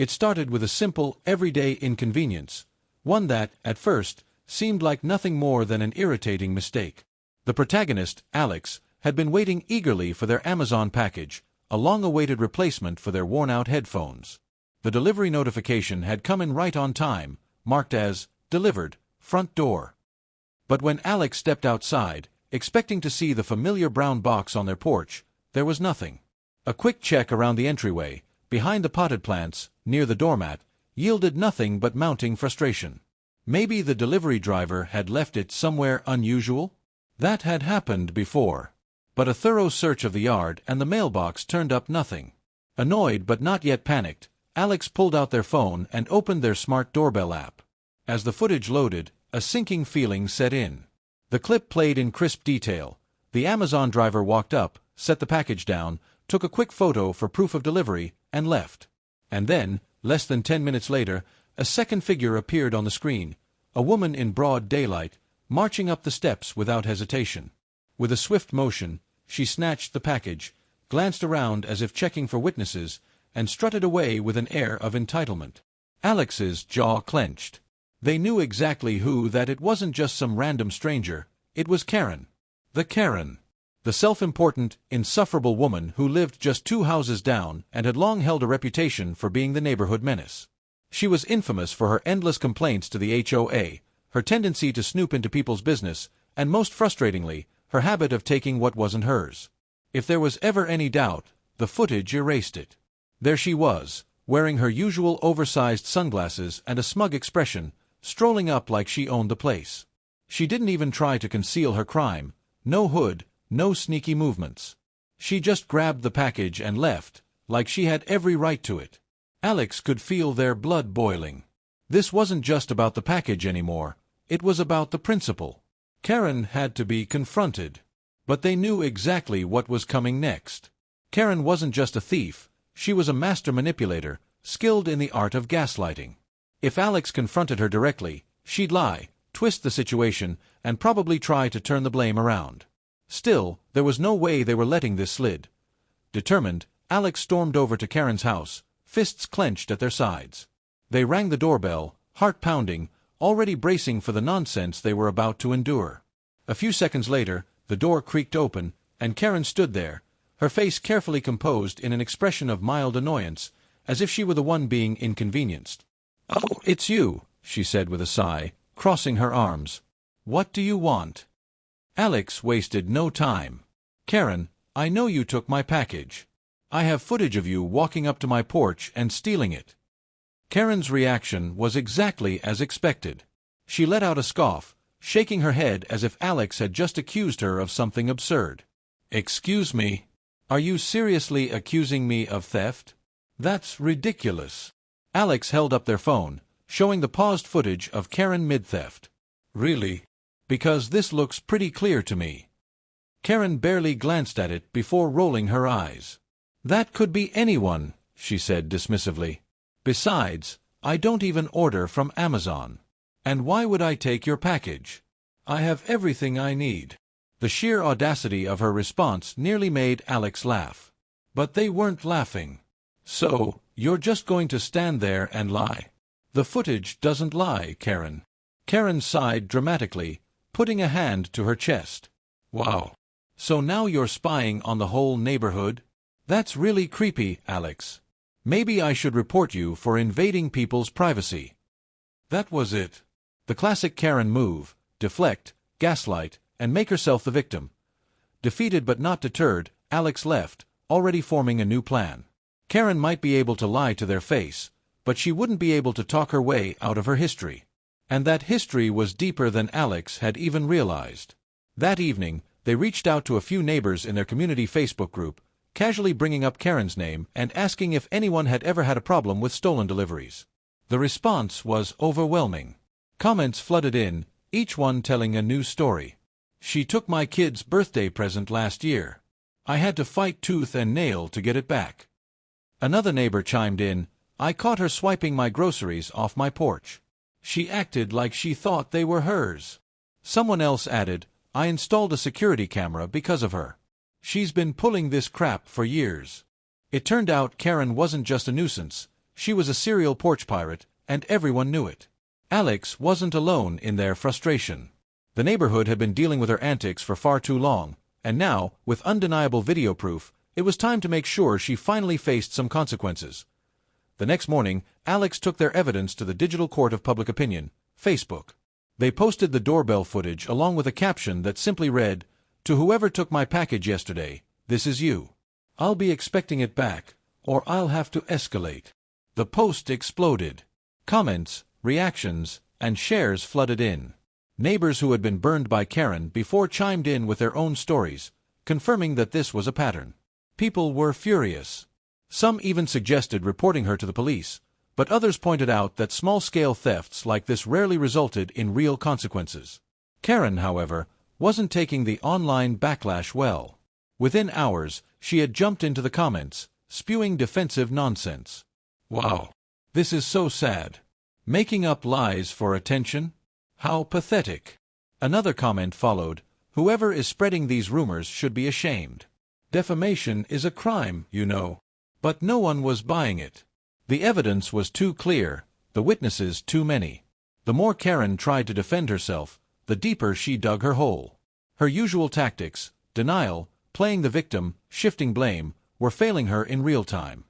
It started with a simple, everyday inconvenience, one that, at first, seemed like nothing more than an irritating mistake. The protagonist, Alex, had been waiting eagerly for their Amazon package, a long-awaited replacement for their worn-out headphones. The delivery notification had come in right on time, marked as "Delivered, front door." But when Alex stepped outside, expecting to see the familiar brown box on their porch, there was nothing. A quick check around the entryway, behind the potted plants, near the doormat, yielded nothing but mounting frustration. Maybe the delivery driver had left it somewhere unusual? That had happened before. But a thorough search of the yard and the mailbox turned up nothing. Annoyed but not yet panicked, Alex pulled out their phone and opened their smart doorbell app. As the footage loaded, a sinking feeling set in. The clip played in crisp detail. The Amazon driver walked up, set the package down, took a quick photo for proof of delivery, and left. And then, less than 10 minutes later, a second figure appeared on the screen, a woman in broad daylight, marching up the steps without hesitation. With a swift motion, she snatched the package, glanced around as if checking for witnesses, and strutted away with an air of entitlement. Alex's jaw clenched. They knew exactly who that it wasn't just some random stranger, it was Kerren. The Kerren. The self-important, insufferable woman who lived just 2 houses down and had long held a reputation for being the neighborhood menace. She was infamous for her endless complaints to the HOA, her tendency to snoop into people's business, and most frustratingly, her habit of taking what wasn't hers. If there was ever any doubt, the footage erased it. There she was, wearing her usual oversized sunglasses and a smug expression, strolling up like she owned the place. She didn't even try to conceal her crime, no hood, no sneaky movements. She just grabbed the package and left, like she had every right to it. Alex could feel their blood boiling. This wasn't just about the package anymore, it was about the principle. Kerren had to be confronted. But they knew exactly what was coming next. Kerren wasn't just a thief, she was a master manipulator, skilled in the art of gaslighting. If Alex confronted her directly, she'd lie, twist the situation, and probably try to turn the blame around. Still, there was no way they were letting this slide. Determined, Alex stormed over to Kerren's house, fists clenched at their sides. They rang the doorbell, heart pounding, already bracing for the nonsense they were about to endure. A few seconds later, the door creaked open, and Kerren stood there, her face carefully composed in an expression of mild annoyance, as if she were the one being inconvenienced. "Oh, it's you," she said with a sigh, crossing her arms. "What do you want?" Alex wasted no time. "Kerren, I know you took my package. I have footage of you walking up to my porch and stealing it." Kerren's reaction was exactly as expected. She let out a scoff, shaking her head as if Alex had just accused her of something absurd. "Excuse me? Are you seriously accusing me of theft? That's ridiculous." Alex held up their phone, showing the paused footage of Kerren mid-theft. "Really? Because this looks pretty clear to me." Kerren barely glanced at it before rolling her eyes. "That could be anyone," she said dismissively. "Besides, I don't even order from Amazon. And why would I take your package? I have everything I need." The sheer audacity of her response nearly made Alex laugh. But they weren't laughing. "So, you're just going to stand there and lie?" "The footage doesn't lie, Kerren." Kerren sighed dramatically, putting a hand to her chest. "Wow. So now you're spying on the whole neighborhood? That's really creepy, Alex. Maybe I should report you for invading people's privacy." That was it. The classic Kerren move: deflect, gaslight, and make herself the victim. Defeated but not deterred, Alex left, already forming a new plan. Kerren might be able to lie to their face, but she wouldn't be able to talk her way out of her history. And that history was deeper than Alex had even realized. That evening, they reached out to a few neighbors in their community Facebook group, casually bringing up Kerren's name and asking if anyone had ever had a problem with stolen deliveries. The response was overwhelming. Comments flooded in, each one telling a new story. "She took my kid's birthday present last year. I had to fight tooth and nail to get it back." Another neighbor chimed in, "I caught her swiping my groceries off my porch. She acted like she thought they were hers." Someone else added, "I installed a security camera because of her. She's been pulling this crap for years." It turned out Kerren wasn't just a nuisance, She was a serial porch pirate, and everyone knew it. Alex wasn't alone in their frustration. The neighborhood had been dealing with her antics for far too long, and now, with undeniable video proof, it was time to make sure she finally faced some consequences. The next morning, Alex took their evidence to the digital court of public opinion, Facebook. They posted the doorbell footage along with a caption that simply read, "To whoever took my package yesterday, this is you. I'll be expecting it back, or I'll have to escalate." The post exploded. Comments, reactions, and shares flooded in. Neighbors who had been burned by Kerren before chimed in with their own stories, confirming that this was a pattern. People were furious. Some even suggested reporting her to the police, but others pointed out that small-scale thefts like this rarely resulted in real consequences. Kerren, however, wasn't taking the online backlash well. Within hours, she had jumped into the comments, spewing defensive nonsense. "Wow. This is so sad. Making up lies for attention? How pathetic." Another comment followed, "Whoever is spreading these rumors should be ashamed. Defamation is a crime, you know." But no one was buying it. The evidence was too clear, the witnesses too many. The more Kerren tried to defend herself, the deeper she dug her hole. Her usual tactics, denial, playing the victim, shifting blame, were failing her in real time.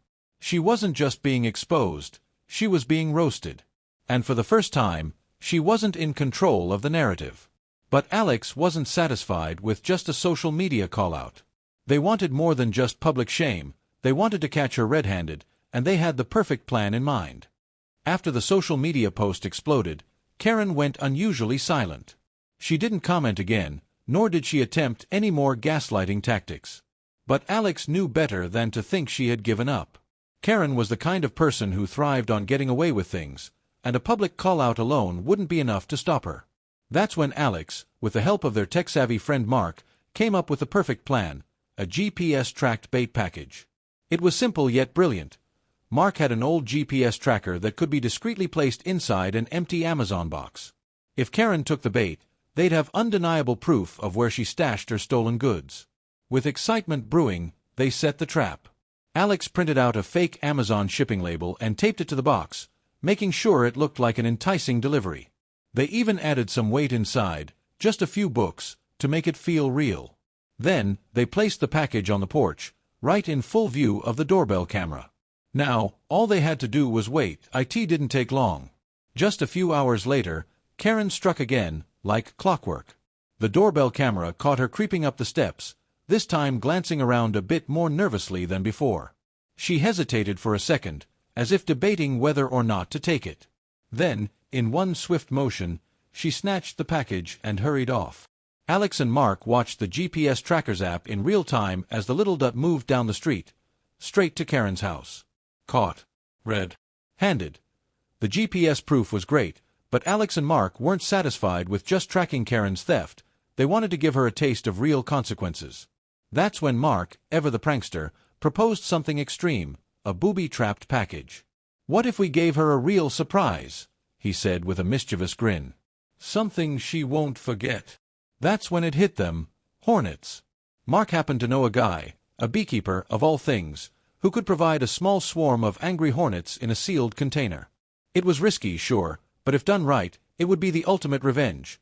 She wasn't just being exposed, she was being roasted. And for the first time, she wasn't in control of the narrative. But Alex wasn't satisfied with just a social media call-out. They wanted more than just public shame. They wanted to catch her red-handed, and they had the perfect plan in mind. After the social media post exploded, Kerren went unusually silent. She didn't comment again, nor did she attempt any more gaslighting tactics. But Alex knew better than to think she had given up. Kerren was the kind of person who thrived on getting away with things, and a public call-out alone wouldn't be enough to stop her. That's when Alex, with the help of their tech-savvy friend Mark, came up with the perfect plan, a GPS-tracked bait package. It was simple yet brilliant. Mark had an old GPS tracker that could be discreetly placed inside an empty Amazon box. If Kerren took the bait, they'd have undeniable proof of where she stashed her stolen goods. With excitement brewing, they set the trap. Alex printed out a fake Amazon shipping label and taped it to the box, making sure it looked like an enticing delivery. They even added some weight inside, just a few books, to make it feel real. Then, they placed the package on the porch, right in full view of the doorbell camera. Now, all they had to do was wait. It didn't take long. Just a few hours later, Kerren struck again, like clockwork. The doorbell camera caught her creeping up the steps, this time glancing around a bit more nervously than before. She hesitated for a second, as if debating whether or not to take it. Then, in one swift motion, she snatched the package and hurried off. Alex and Mark watched the GPS Trackers app in real time as the little dot moved down the street, straight to Kerren's house. Caught. Red-handed. The GPS proof was great, but Alex and Mark weren't satisfied with just tracking Kerren's theft. They wanted to give her a taste of real consequences. That's when Mark, ever the prankster, proposed something extreme, a booby-trapped package. "What if we gave her a real surprise?" he said with a mischievous grin. "Something she won't forget." That's when it hit them, hornets. Mark happened to know a guy, a beekeeper of all things, who could provide a small swarm of angry hornets in a sealed container. It was risky, sure, but if done right, it would be the ultimate revenge.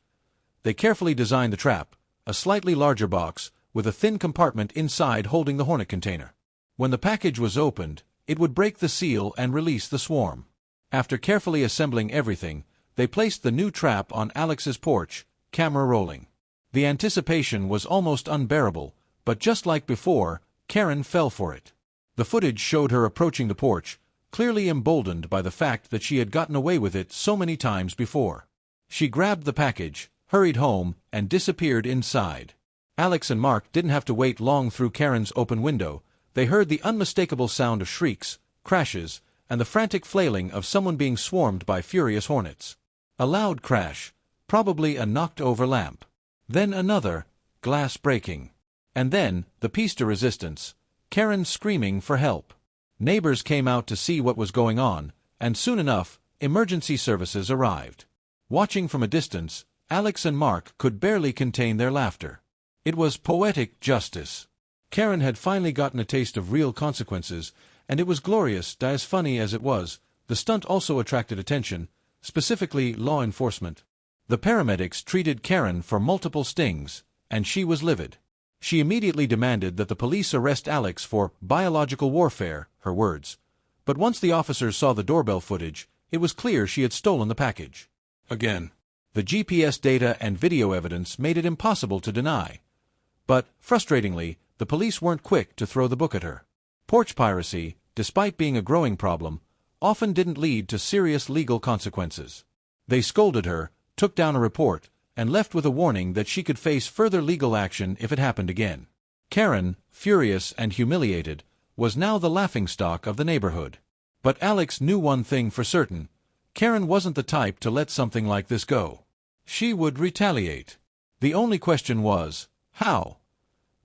They carefully designed the trap, a slightly larger box, with a thin compartment inside holding the hornet container. When the package was opened, it would break the seal and release the swarm. After carefully assembling everything, they placed the new trap on Alex's porch, camera rolling. The anticipation was almost unbearable, but just like before, Kerren fell for it. The footage showed her approaching the porch, clearly emboldened by the fact that she had gotten away with it so many times before. She grabbed the package, hurried home, and disappeared inside. Alex and Mark didn't have to wait long through Kerren's open window. They heard the unmistakable sound of shrieks, crashes, and the frantic flailing of someone being swarmed by furious hornets. A loud crash, probably a knocked-over lamp. Then another, glass breaking. And then, the piece de resistance, Kerren screaming for help. Neighbors came out to see what was going on, and soon enough, emergency services arrived. Watching from a distance, Alex and Mark could barely contain their laughter. It was poetic justice. Kerren had finally gotten a taste of real consequences, And it was glorious, as funny as it was. The stunt also attracted attention, specifically law enforcement. The paramedics treated Kerren for multiple stings, and she was livid. She immediately demanded that the police arrest Alex for biological warfare, her words. But once the officers saw the doorbell footage, it was clear she had stolen the package. Again. The GPS data and video evidence made it impossible to deny. But, frustratingly, the police weren't quick to throw the book at her. Porch piracy, despite being a growing problem, often didn't lead to serious legal consequences. They scolded her, took down a report, and left with a warning that she could face further legal action if it happened again. Kerren, furious and humiliated, was now the laughingstock of the neighborhood. But Alex knew one thing for certain. Kerren wasn't the type to let something like this go. She would retaliate. The only question was, how?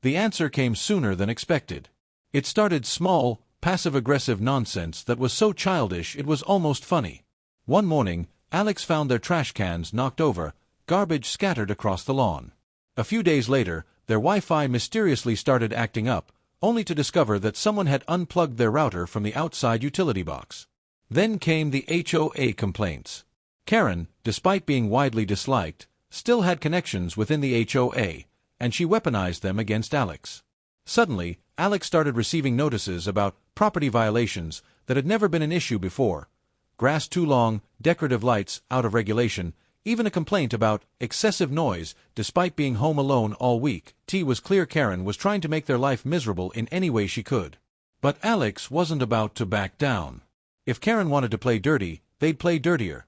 The answer came sooner than expected. It started small, passive-aggressive nonsense that was so childish it was almost funny. One morning, Alex found their trash cans knocked over, garbage scattered across the lawn. A few days later, their Wi-Fi mysteriously started acting up, only to discover that someone had unplugged their router from the outside utility box. Then came the HOA complaints. Kerren, despite being widely disliked, still had connections within the HOA, and she weaponized them against Alex. Suddenly, Alex started receiving notices about property violations that had never been an issue before. Grass too long, decorative lights out of regulation, even a complaint about excessive noise despite being home alone all week. It was clear Kerren was trying to make their life miserable in any way she could. But Alex wasn't about to back down. If Kerren wanted to play dirty, they'd play dirtier.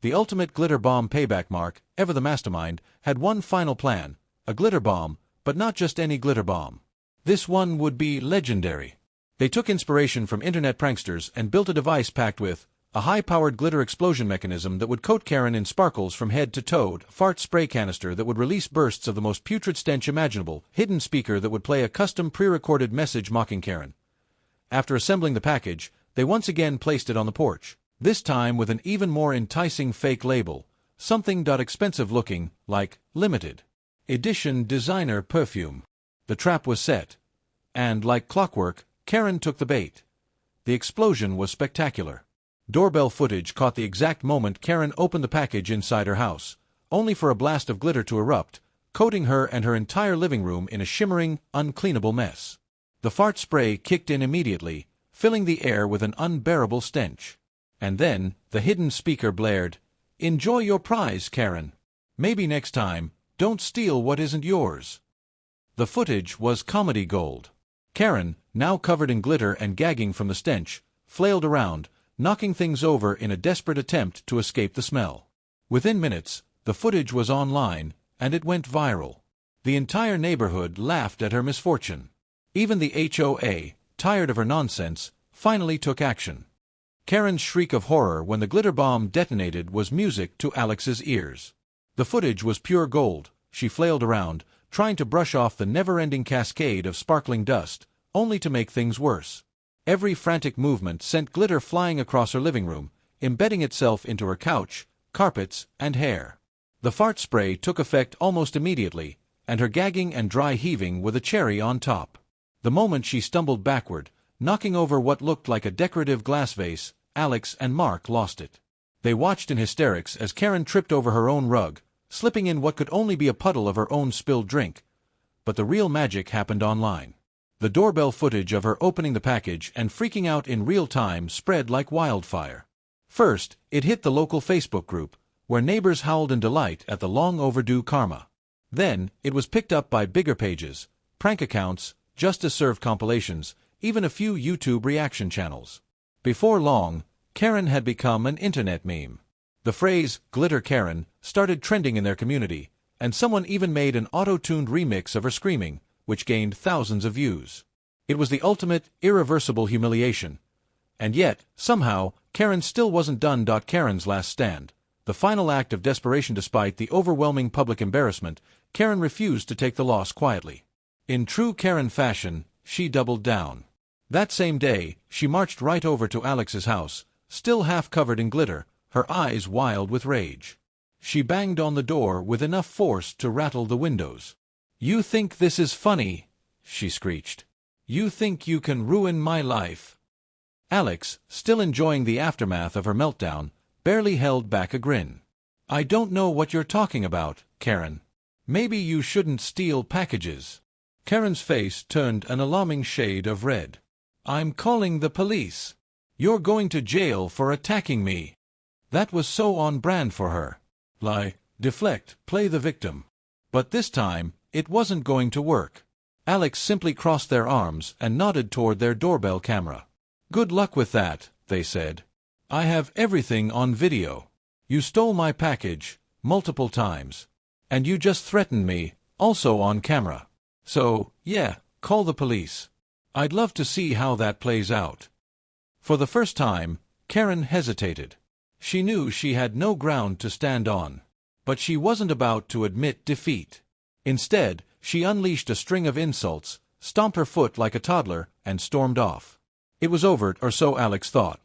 The ultimate glitter bomb payback mark, ever the mastermind, had one final plan, a glitter bomb, but not just any glitter bomb. This one would be legendary. They took inspiration from internet pranksters and built a device packed with a high-powered glitter explosion mechanism that would coat Kerren in sparkles from head to toe, a fart spray canister that would release bursts of the most putrid stench imaginable, hidden speaker that would play a custom pre-recorded message mocking Kerren. After assembling the package, they once again placed it on the porch, this time with an even more enticing fake label, something expensive looking, like limited edition designer perfume. The trap was set, and, like clockwork, Kerren took the bait. The explosion was spectacular. Doorbell footage caught the exact moment Kerren opened the package inside her house, only for a blast of glitter to erupt, coating her and her entire living room in a shimmering, uncleanable mess. The fart spray kicked in immediately, filling the air with an unbearable stench. And then, the hidden speaker blared, "Enjoy your prize, Kerren. Maybe next time, don't steal what isn't yours." The footage was comedy gold. Kerren, now covered in glitter and gagging from the stench, flailed around, knocking things over in a desperate attempt to escape the smell. Within minutes, the footage was online, and it went viral. The entire neighborhood laughed at her misfortune. Even the HOA, tired of her nonsense, finally took action. Kerren's shriek of horror when the glitter bomb detonated was music to Alex's ears. The footage was pure gold. She flailed around, trying to brush off the never-ending cascade of sparkling dust, only to make things worse. Every frantic movement sent glitter flying across her living room, embedding itself into her couch, carpets, and hair. The fart spray took effect almost immediately, and her gagging and dry heaving were the cherry on top. The moment she stumbled backward, knocking over what looked like a decorative glass vase, Alex and Mark lost it. They watched in hysterics as Kerren tripped over her own rug, slipping in what could only be a puddle of her own spilled drink. But the real magic happened online. The doorbell footage of her opening the package and freaking out in real time spread like wildfire. First, it hit the local Facebook group, where neighbors howled in delight at the long-overdue karma. Then, it was picked up by bigger pages, prank accounts, justice-served compilations, even a few YouTube reaction channels. Before long, Kerren had become an internet meme. The phrase, "Glitter Kerren," started trending in their community, and someone even made an auto-tuned remix of her screaming, which gained thousands of views. It was the ultimate, irreversible humiliation. And yet, somehow, Kerren still wasn't done. Kerren's last stand. The final act of desperation. Despite the overwhelming public embarrassment, Kerren refused to take the loss quietly. In true Kerren fashion, she doubled down. That same day, she marched right over to Alex's house, still half covered in glitter, her eyes wild with rage. She banged on the door with enough force to rattle the windows. "You think this is funny?" she screeched. "You think you can ruin my life? Alex, still enjoying the aftermath of her meltdown, barely held back a grin. "I don't know what you're talking about, Kerren. Maybe you shouldn't steal packages." Kerren's face turned an alarming shade of red. "I'm calling the police. You're going to jail for attacking me." That was so on brand for her. Lie, deflect, play the victim. But this time, it wasn't going to work. Alex simply crossed their arms and nodded toward their doorbell camera. "Good luck with that," they said. "I have everything on video. You stole my package, multiple times. And you just threatened me, also on camera. So, yeah, call the police. I'd love to see how that plays out." For the first time, Kerren hesitated. She knew she had no ground to stand on. But she wasn't about to admit defeat. Instead, she unleashed a string of insults, stomped her foot like a toddler, and stormed off. It was over, or so Alex thought.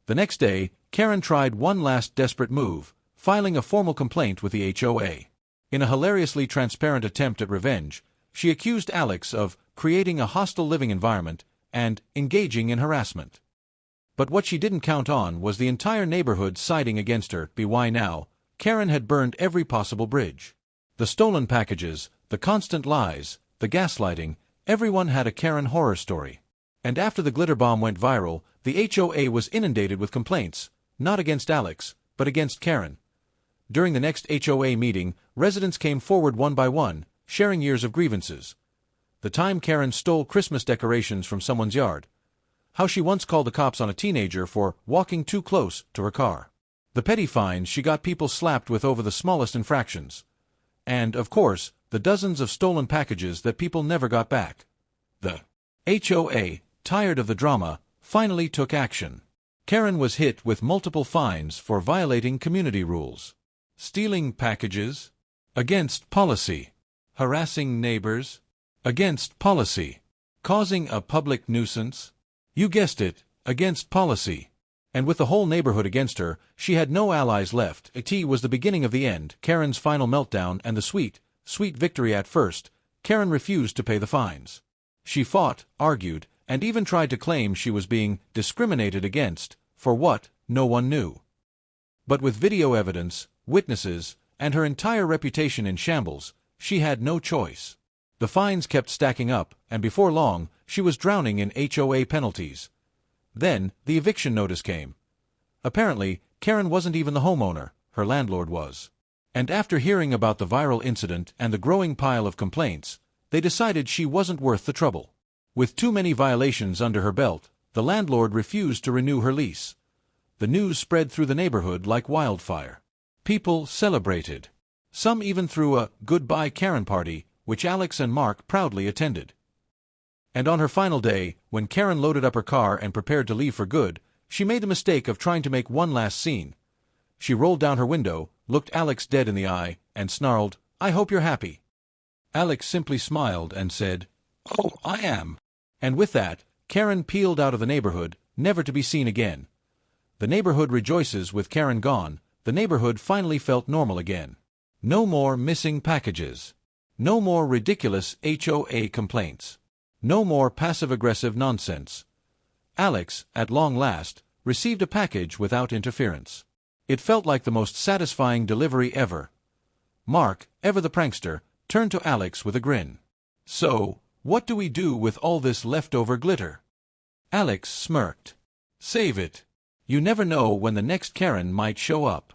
The next day, Kerren tried one last desperate move, filing a formal complaint with the HOA. In a hilariously transparent attempt at revenge, she accused Alex of creating a hostile living environment and engaging in harassment. But what she didn't count on was the entire neighborhood siding against her. Why now? Kerren had burned every possible bridge. The stolen packages, the constant lies, the gaslighting, everyone had a Kerren horror story. And after the glitter bomb went viral, the HOA was inundated with complaints, not against Alex, but against Kerren. During the next HOA meeting, residents came forward one by one, sharing years of grievances. The time Kerren stole Christmas decorations from someone's yard. How she once called the cops on a teenager for walking too close to her car. The petty fines she got people slapped with over the smallest infractions. And, of course, the dozens of stolen packages that people never got back. The HOA, tired of the drama, finally took action. Kerren was hit with multiple fines for violating community rules. Stealing packages? Against policy. Harassing neighbors? Against policy. Causing a public nuisance? You guessed it, against policy. And with the whole neighborhood against her, she had no allies left. It was the beginning of the end, Kerren's final meltdown, and the sweet victory. At first, Kerren refused to pay the fines. She fought, argued, and even tried to claim she was being discriminated against, for what, no one knew. But with video evidence, witnesses, and her entire reputation in shambles, she had no choice. The fines kept stacking up, and before long, she was drowning in HOA penalties. Then, the eviction notice came. Apparently, Kerren wasn't even the homeowner, her landlord was. And after hearing about the viral incident and the growing pile of complaints, they decided she wasn't worth the trouble. With too many violations under her belt, the landlord refused to renew her lease. The news spread through the neighborhood like wildfire. People celebrated. Some even threw a goodbye Kerren party, which Alex and Mark proudly attended. And on her final day, when Kerren loaded up her car and prepared to leave for good, she made the mistake of trying to make one last scene. She rolled down her window, looked Alex dead in the eye, and snarled, "I hope you're happy." Alex simply smiled and said, "Oh, I am." And with that, Kerren peeled out of the neighborhood, never to be seen again. The neighborhood rejoices with Kerren gone. The neighborhood finally felt normal again. No more missing packages. No more ridiculous HOA complaints. No more passive-aggressive nonsense. Alex, at long last, received a package without interference. It felt like the most satisfying delivery ever. Mark, ever the prankster, turned to Alex with a grin. "So, what do we do with all this leftover glitter?" Alex smirked. "Save it. You never know when the next Kerren might show up."